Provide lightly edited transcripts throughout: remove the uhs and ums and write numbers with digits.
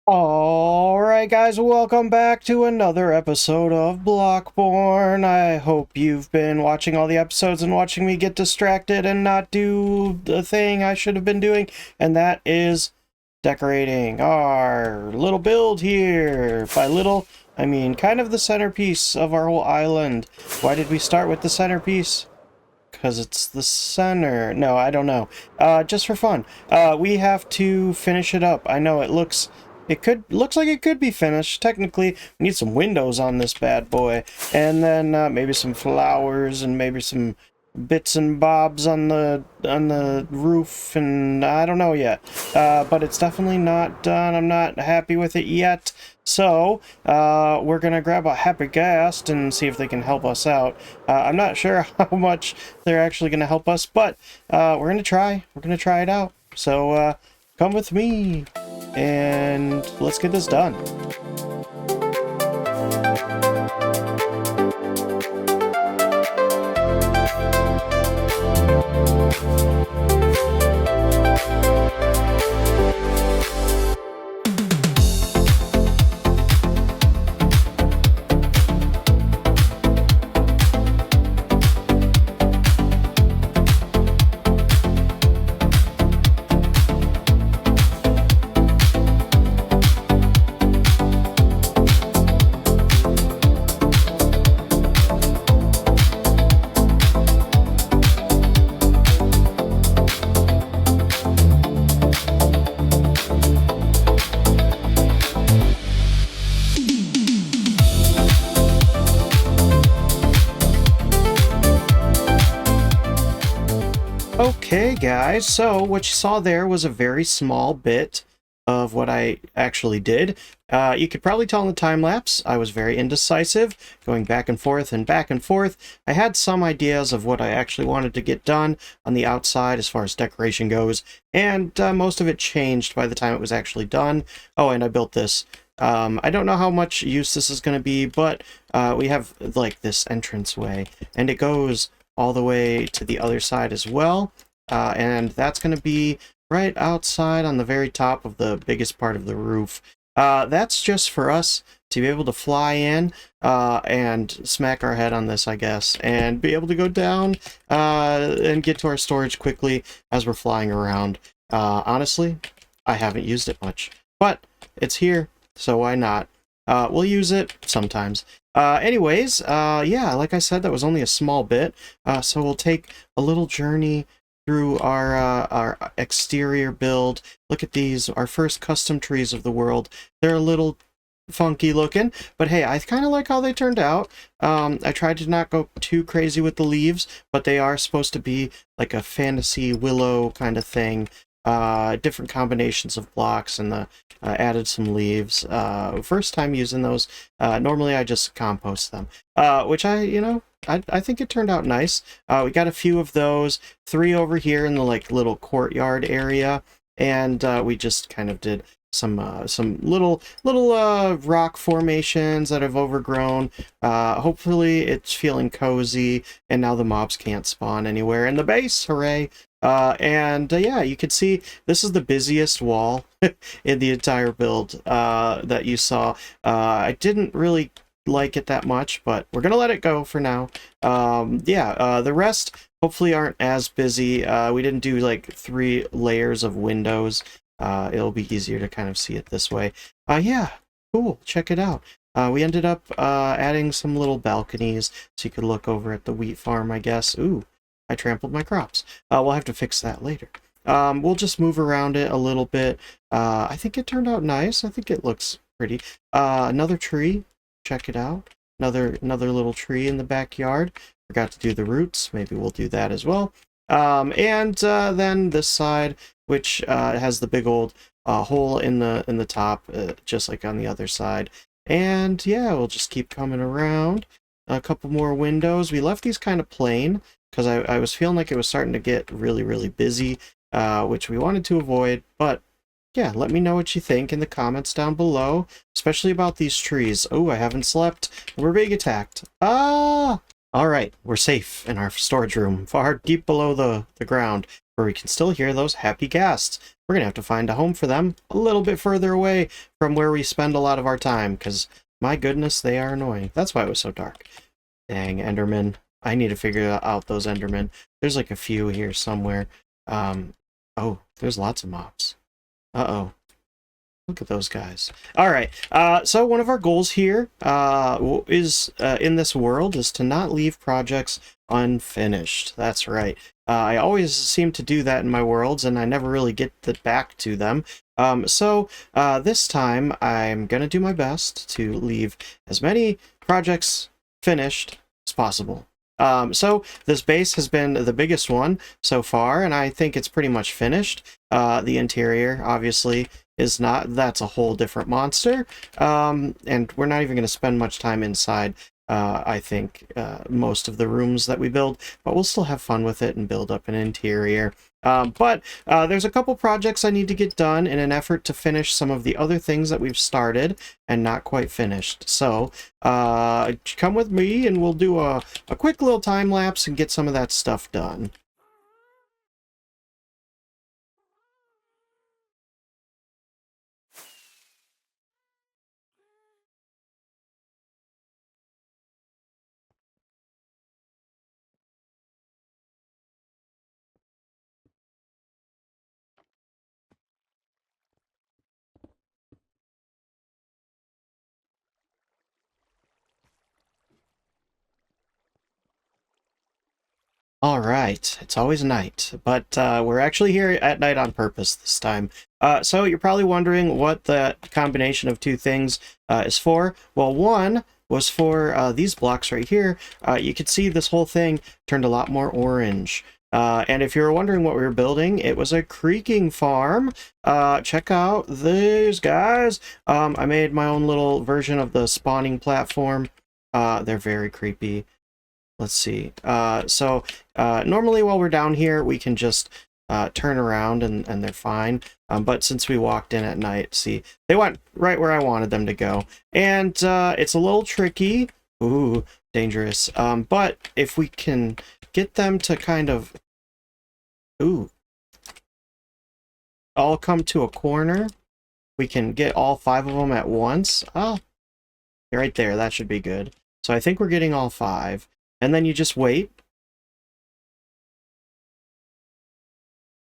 Alright guys, welcome back to another episode of Blockborne. I hope you've been watching all the episodes and watching me get distracted and not do the thing I should have been doing, and that is decorating our little build here. By little, I mean kind of the centerpiece of our whole island. Why did we start with the centerpiece? Because it's the center. No, I don't know. Just for fun. We have to finish it up. I know looks like it could be finished. Technically, we need some windows on this bad boy. And then maybe some flowers and maybe some bits and bobs on the roof, and I don't know yet. But it's definitely not done. I'm not happy with it yet. So, we're gonna grab a happy guest and see if they can help us out. I'm not sure how much they're actually gonna help us, but we're gonna try. We're gonna try it out. So, come with me, and let's get this done. Okay guys, so what you saw there was a very small bit of what I actually did. You could probably tell in the time-lapse I was very indecisive, going back and forth and back and forth. I had some ideas of what I actually wanted to get done on the outside as far as decoration goes, and most of it changed by the time it was actually done. Oh, and I built this. I don't know how much use this is going to be, but we have like this entranceway, and it goes all the way to the other side as well. And that's going to be right outside on the very top of the biggest part of the roof. That's just for us to be able to fly in and smack our head on this, I guess, and be able to go down and get to our storage quickly as we're flying around. Honestly, I haven't used it much, but it's here, so why not? We'll use it sometimes. Anyways, yeah, like I said, that was only a small bit, so we'll take a little journey through our exterior build. Look at these, our first custom trees of the world. They're a little funky looking, but hey, I kind of like how they turned out. I tried to not go too crazy with the leaves, but they are supposed to be like a fantasy willow kind of thing. Different combinations of blocks, and added some leaves. First time using those. Normally I just compost them, which I think it turned out nice. We got a few of those, 3 over here in the like little courtyard area, and we just kind of did some little rock formations that have overgrown. Hopefully it's feeling cozy, and now the mobs can't spawn anywhere in the base. Hooray! Yeah, you can see this is the busiest wall in the entire build that you saw. I didn't really like it that much, but we're gonna let it go for now. The rest hopefully aren't as busy. We didn't do like 3 layers of windows. It'll be easier to kind of see it this way. Yeah, cool. Check it out. We ended up adding some little balconies so you could look over at the wheat farm, I guess. Ooh, I trampled my crops. We'll have to fix that later. We'll just move around it a little bit. I think it turned out nice. I think it looks pretty. Another tree. Check it out. Another little tree in the backyard. Forgot to do the roots. Maybe we'll do that as well. Then this side, which has the big old hole in the top, just like on the other side. And yeah, we'll just keep coming around. A couple more windows. We left these kind of plain because I was feeling like it was starting to get really, really busy, which we wanted to avoid. But yeah, let me know what you think in the comments down below, especially about these trees. Oh, I haven't slept. We're being attacked. Ah! Alright, we're safe in our storage room, far deep below the ground, where we can still hear those happy ghasts. we're going to have to find a home for them a little bit further away from where we spend a lot of our time, because my goodness, they are annoying. That's why it was so dark. Dang, Enderman. I need to figure out those Endermen. There's like a few here somewhere. Oh, there's lots of mobs. Uh-oh. Look at those guys. All right. So one of our goals here is in this world is to not leave projects unfinished. That's right. I always seem to do that in my worlds, and I never really get back to them. So this time, I'm going to do my best to leave as many projects finished as possible. So this base has been the biggest one so far, and I think it's pretty much finished. The interior, obviously, is not. That's a whole different monster. And we're not even going to spend much time inside, I think, most of the rooms that we build, but we'll still have fun with it and build up an interior. But there's a couple projects I need to get done in an effort to finish some of the other things that we've started and not quite finished. So come with me and we'll do a quick little time lapse and get some of that stuff done. All right, it's always night, but we're actually here at night on purpose this time. So you're probably wondering what the combination of two things is for. Well, one was for these blocks right here. You can see this whole thing turned a lot more orange. And if you're wondering what we were building, it was a creaking farm. Check out these guys. I made my own little version of the spawning platform. They're very creepy. Let's see. Normally while we're down here, we can just turn around and they're fine. But since we walked in at night, see, they went right where I wanted them to go. And it's a little tricky. Ooh, dangerous. But if we can get them to kind of, all come to a corner, we can get all 5 of them at once. Oh, right there. That should be good. So I think we're getting all 5. And then you just wait.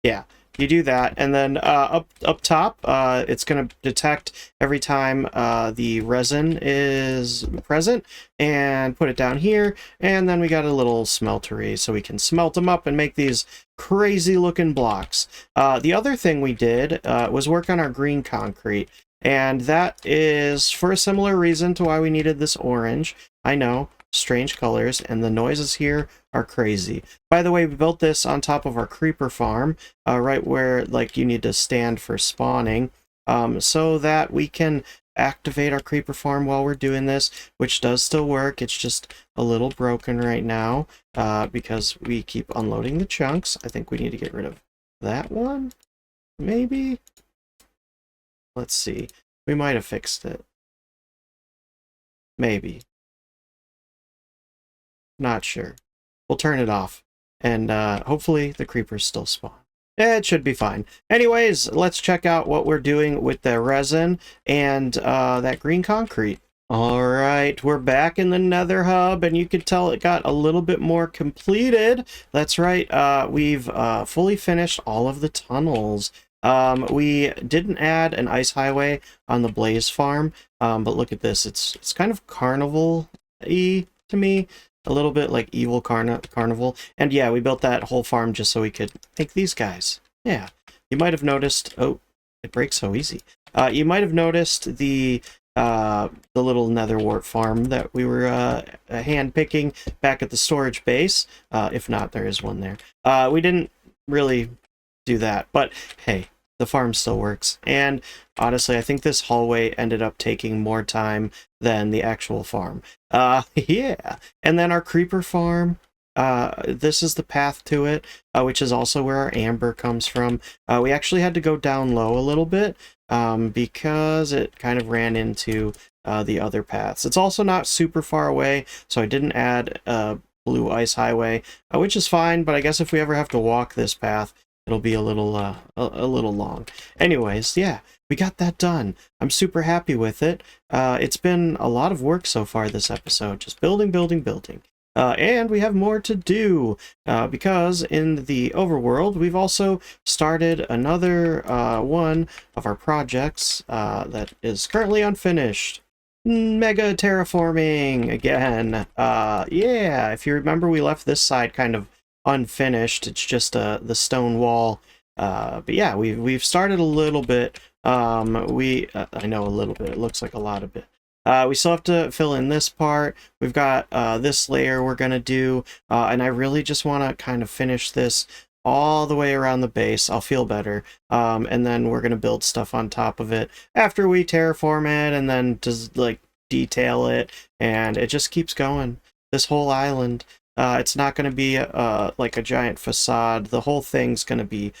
Yeah, you do that. And then up top, it's going to detect every time the resin is present and put it down here. And then we got a little smeltery so we can smelt them up and make these crazy looking blocks. The other thing we did was work on our green concrete. And that is for a similar reason to why we needed this orange. I know. Strange colors, and the noises here are crazy. By the way, we built this on top of our creeper farm, right where like you need to stand for spawning, so that we can activate our creeper farm while we're doing this, which does still work. It's just a little broken right now because we keep unloading the chunks. I think we need to get rid of that one, maybe. Let's see. We might have fixed it. Maybe. Not sure. We'll turn it off, and hopefully the creepers still spawn. It should be fine. Anyways, let's check out what we're doing with the resin and that green concrete. All right, we're back in the Nether hub, and you can tell it got a little bit more completed. That's right. We've fully finished all of the tunnels. We didn't add an ice highway on the Blaze farm, but look at this. It's kind of carnival-y to me. A little bit like evil carnival. And yeah, we built that whole farm just so we could make these guys. Yeah. You might have noticed... Oh, it breaks so easy. You might have noticed the little nether wart farm that we were hand-picking back at the storage base. If not, there is one there. We didn't really do that, but hey, the farm still works. And honestly, I think this hallway ended up taking more time than the actual farm. Yeah. And then our creeper farm, this is the path to it, which is also where our amber comes from. We actually had to go down low a little bit because it kind of ran into the other paths. It's also not super far away, so I didn't add a blue ice highway, which is fine, but I guess if we ever have to walk this path, it'll be a little a little long. Anyways, yeah, we got that done. I'm super happy with it. It's been a lot of work so far this episode, just building, building, building. And we have more to do because in the overworld, we've also started another one of our projects that is currently unfinished. Mega terraforming again. Yeah, if you remember, we left this side kind of unfinished. It's just the stone wall. But yeah, we've started a little bit. I know a little bit. It looks like a lot of it. We still have to fill in this part. We've got this layer we're gonna do, and I really just want to kind of finish this all the way around the base. I'll feel better, and then we're gonna build stuff on top of it after we terraform it, and then just like detail it, and it just keeps going. This whole island, it's not gonna be like a giant facade. The whole thing's gonna be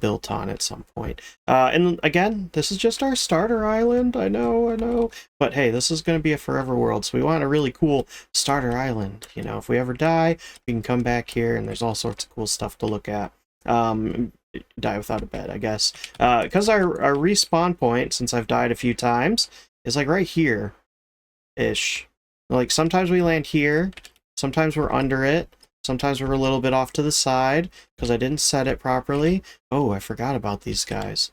built on at some point. And again, this is just our starter island. I know. But hey, this is going to be a forever world, so we want a really cool starter island. You know, if we ever die, we can come back here, and there's all sorts of cool stuff to look at. Die without a bed, I guess. Because our respawn point, since I've died a few times, is like right here-ish. Like, sometimes we land here, sometimes we're under it, sometimes we're a little bit off to the side because I didn't set it properly. Oh, I forgot about these guys.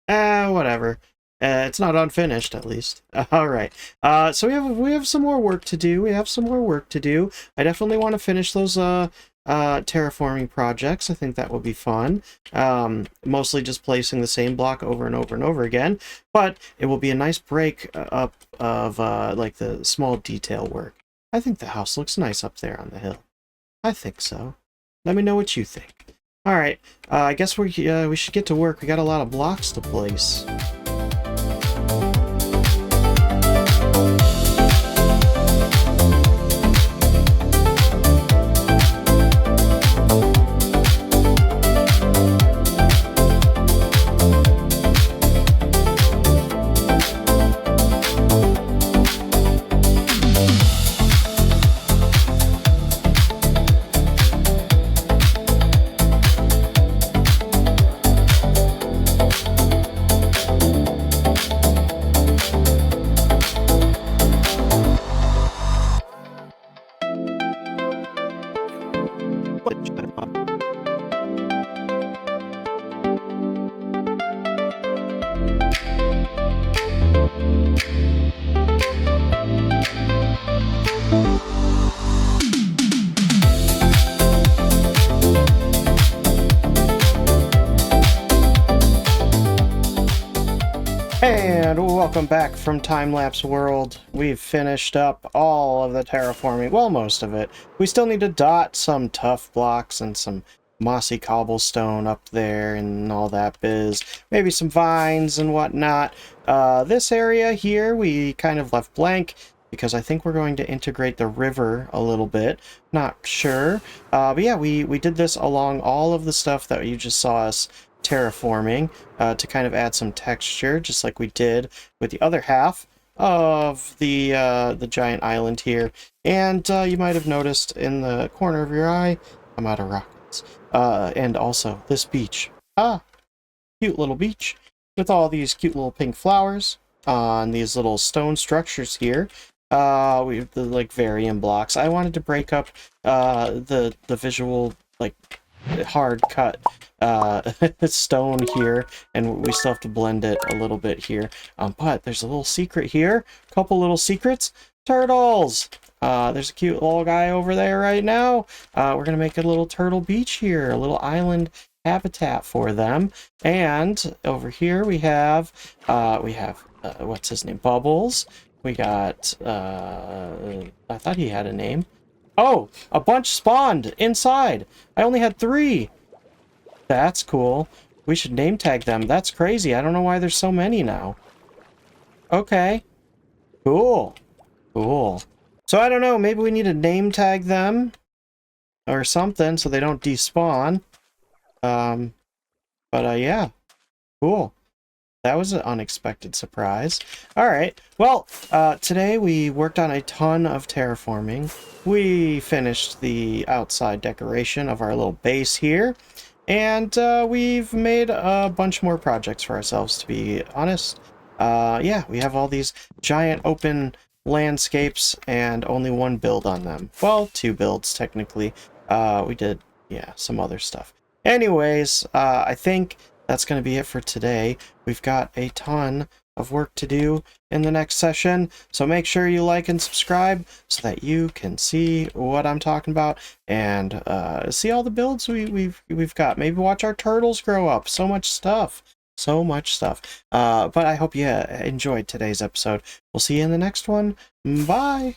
Whatever. It's not unfinished, at least. All right. So we have some more work to do. I definitely want to finish those terraforming projects. I think that will be fun. Mostly just placing the same block over and over and over again. But it will be a nice break up of like the small detail work. I think the house looks nice up there on the hill. I think so. Let me know what you think. All right, I guess we should get to work. We got a lot of blocks to place. And welcome back from Time-Lapse World. We've finished up all of the terraforming, well, most of it. We still need to dot some tough blocks and some mossy cobblestone up there and all that biz. Maybe some vines and whatnot. This area here we kind of left blank because I think we're going to integrate the river a little bit. Not sure. But yeah, we did this along all of the stuff that you just saw us terraforming to kind of add some texture, just like we did with the other half of the giant island here. And you might have noticed in the corner of your eye, I'm out of rockets. And also this beach. Cute little beach with all these cute little pink flowers on these little stone structures here. We have the like varying blocks. I wanted to break up the visual like hard cut stone here, and we still have to blend it a little bit here, but there's a little secret here, a couple little secrets. Turtles! There's a cute little guy over there right now. We're gonna make a little turtle beach here, a little island habitat for them. And over here we have what's his name, Bubbles. We got I thought he had a name. Oh, a bunch spawned inside. I only had 3. That's cool. We should name tag them. That's crazy. I don't know why there's so many now. Okay. Cool. Cool. So I don't know. Maybe we need to name tag them or something so they don't despawn. But yeah. Cool. That was an unexpected surprise. All right. Well, today we worked on a ton of terraforming. We finished the outside decoration of our little base here. And we've made a bunch more projects for ourselves, to be honest. Yeah, we have all these giant open landscapes and only one build on them. Well, two builds, technically. We did, yeah, some other stuff. Anyways, I think that's going to be it for today. We've got a ton of work to do in the next session, so make sure you like and subscribe so that you can see what I'm talking about and see all the builds we've got. Maybe watch our turtles grow up. So much stuff. So much stuff. But I hope you enjoyed today's episode. We'll see you in the next one. Bye!